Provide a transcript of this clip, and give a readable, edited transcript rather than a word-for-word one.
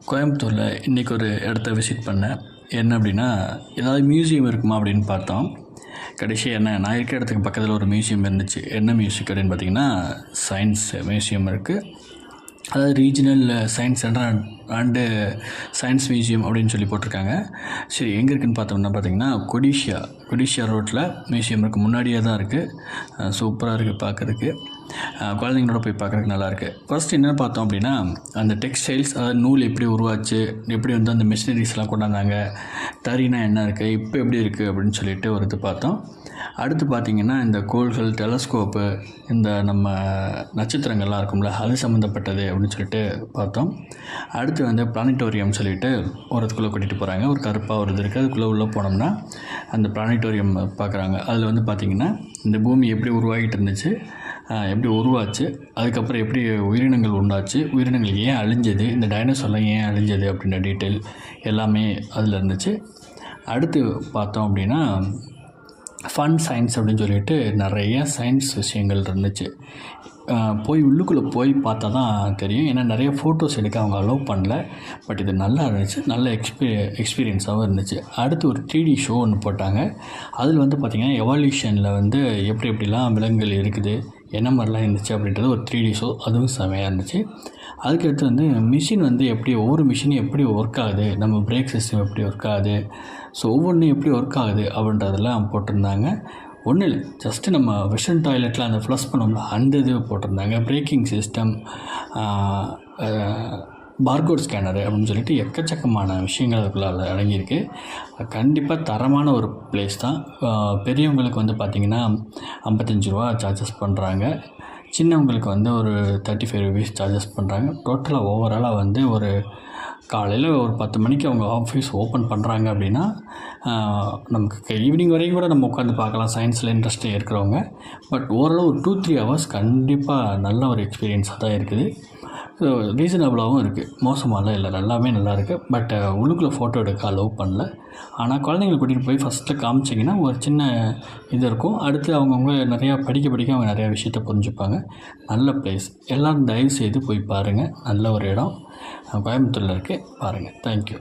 கோயம்புத்தூரில் இன்றைக்கி ஒரு இடத்த விசிட் பண்ணேன். என்ன அப்படின்னா, ஏதாவது மியூசியம் இருக்குமா அப்படின்னு பார்த்தோம். கடைசியாக நான் இருக்கிற இடத்துக்கு பக்கத்தில் ஒரு மியூசியம் இருந்துச்சு. என்ன மியூசியம் அப்படின்னு பார்த்தீங்கன்னா, சயின்ஸ் மியூசியம் இருக்குது. அதாவது regional science centre and science museum அப்படின்னு சொல்லி போட்டிருக்காங்க. சரி, எங்கே இருக்குதுன்னு பார்த்தோம்னா பார்த்தீங்கன்னா, கொடிஷியா ரோட்டில் மியூசியம் இருக்குது. முன்னாடியே தான் இருக்குது. சூப்பராக இருக்குது பார்க்குறதுக்கு. குழந்தைங்களோட போய் பார்க்குறதுக்கு நல்லாயிருக்கு. ஃபர்ஸ்ட் என்ன பார்த்தோம் அப்படின்னா, அந்த டெக்ஸ்டைல்ஸ், அதாவது நூல் எப்படி உருவாச்சு, எப்படி வந்து அந்த மிஷினரிஸ்லாம் கொண்டாந்தாங்க, தறினா என்ன இருக்குது, இப்போ எப்படி இருக்குது அப்படின்னு சொல்லிட்டு ஒரு இது பார்த்தோம். அடுத்து பார்த்திங்கன்னா, இந்த கோள்கள், டெலஸ்கோப்பு, இந்த நம்ம நட்சத்திரங்கள்லாம் இருக்கும்ல, அது சம்மந்தப்பட்டது அப்படின்னு சொல்லிட்டு பார்த்தோம். அடுத்து வந்து பிளானிட்டோரியம் சொல்லிட்டு ஒரு இடத்துக்குள்ளே கூட்டிகிட்டு போகிறாங்க. ஒரு கருப்பாக ஒரு இது இருக்குது. அதுக்குள்ளே உள்ளே போனோம்னா அந்த பிளானிட்டோரியம் பார்க்குறாங்க. அதில் வந்து பார்த்திங்கன்னா, இந்த பூமி எப்படி உருவாகிட்டு இருந்துச்சு, எப்படி உருவாச்சு, அதுக்கப்புறம் எப்படி உயிரினங்கள் உண்டாச்சு, உயிரினங்கள் ஏன் அழிஞ்சது, இந்த டைனோசர்லாம் ஏன் அழிஞ்சது அப்படின்ற டீட்டெயில் எல்லாமே அதில் இருந்துச்சு. அடுத்து பார்த்தோம் அப்படின்னா, ஃபன் சயின்ஸ் அப்படின்னு சொல்லிட்டு நிறைய சயின்ஸ் விஷயங்கள் இருந்துச்சு. போய் உள்ளுக்குள்ளே போய் பார்த்தா தான் தெரியும். ஏன்னா நிறைய ஃபோட்டோஸ் எடுக்க அவங்க அலோவ் பண்ணல. பட் இது நல்லா இருந்துச்சு. நல்ல எக்ஸ்பீரியன்ஸாகவும் இருந்துச்சு. அடுத்து ஒரு 3D ஷோ ஒன்று போட்டாங்க. அதில் வந்து பார்த்திங்கன்னா, எவால்யூஷனில் வந்து எப்படிலாம் விலங்குகள் இருக்குது, என்ன மாதிரிலாம் இருந்துச்சு அப்படின்றது ஒரு 3D ஷோ. அதுவும் செமையாக இருந்துச்சு. அதுக்கடுத்து வந்து மிஷின் வந்து ஒவ்வொரு மிஷினும் எப்படி ஒர்க் ஆகுது, நம்ம பிரேக் சிஸ்டம் எப்படி ஒர்க் ஆகுது, ஸோ ஒவ்வொன்றும் எப்படி ஒர்க் ஆகுது அப்படின்றதெல்லாம் போட்டிருந்தாங்க. ஒன்றும் இல்லை, ஜஸ்ட்டு நம்ம வெஸ்டர்ன் டாய்லெட்டில் அந்த ஃப்ளஷ் பண்ணோம்ல, அந்த இது போட்டிருந்தாங்க. பிரேக்கிங் சிஸ்டம், பார்கோட் ஸ்கேனரு அப்படின்னு சொல்லிட்டு எக்கச்சக்கமான விஷயங்கள் அதுக்குள்ளே அடங்கியிருக்கு. கண்டிப்பாக தரமான ஒரு பிளேஸ் தான். பெரியவங்களுக்கு வந்து பார்த்திங்கன்னா ₹55 சார்ஜஸ் பண்ணுறாங்க. சின்னவங்களுக்கு வந்து ஒரு ₹35 சார்ஜஸ் பண்ணுறாங்க. டோட்டலாக ஓவராலாக வந்து ஒரு காலையில் ஒரு 10 மணிக்கு அவங்க ஆஃபீஸ் ஓப்பன் பண்ணுறாங்க அப்படின்னா, நமக்கு ஈவினிங் வரைக்கும் கூட நம்ம உட்காந்து பார்க்கலாம், சயின்ஸில் இன்ட்ரெஸ்ட் இருக்கிறவங்க. பட் ஓரளவு ஒரு 2-3 ஹவர்ஸ் கண்டிப்பாக நல்ல ஒரு எக்ஸ்பீரியன்ஸாக தான் இருக்குது. ஸோ ரீசனபிளாகவும் இருக்குது, மோசமாலாம் இல்லை, நல்லாவே நல்லாயிருக்கு. பட் உள்ளுக்குள்ளே ஃபோட்டோ எடுக்க அலோவ் பண்ணல. ஆனால் குழந்தைங்களை கூட்டிகிட்டு போய் ஃபஸ்ட்டு காமிச்சிங்கன்னா ஒரு சின்ன இது இருக்கும். அடுத்து அவங்கவுங்க நிறையா படிக்க அவங்க நிறையா விஷயத்த புரிஞ்சுப்பாங்க. நல்ல பிளேஸ், எல்லோரும் தயவு செய்து போய் பாருங்கள். நல்ல ஒரு இடம் கோயம்புத்தூரில் இருக்குது, பாருங்கள். தேங்க்யூ.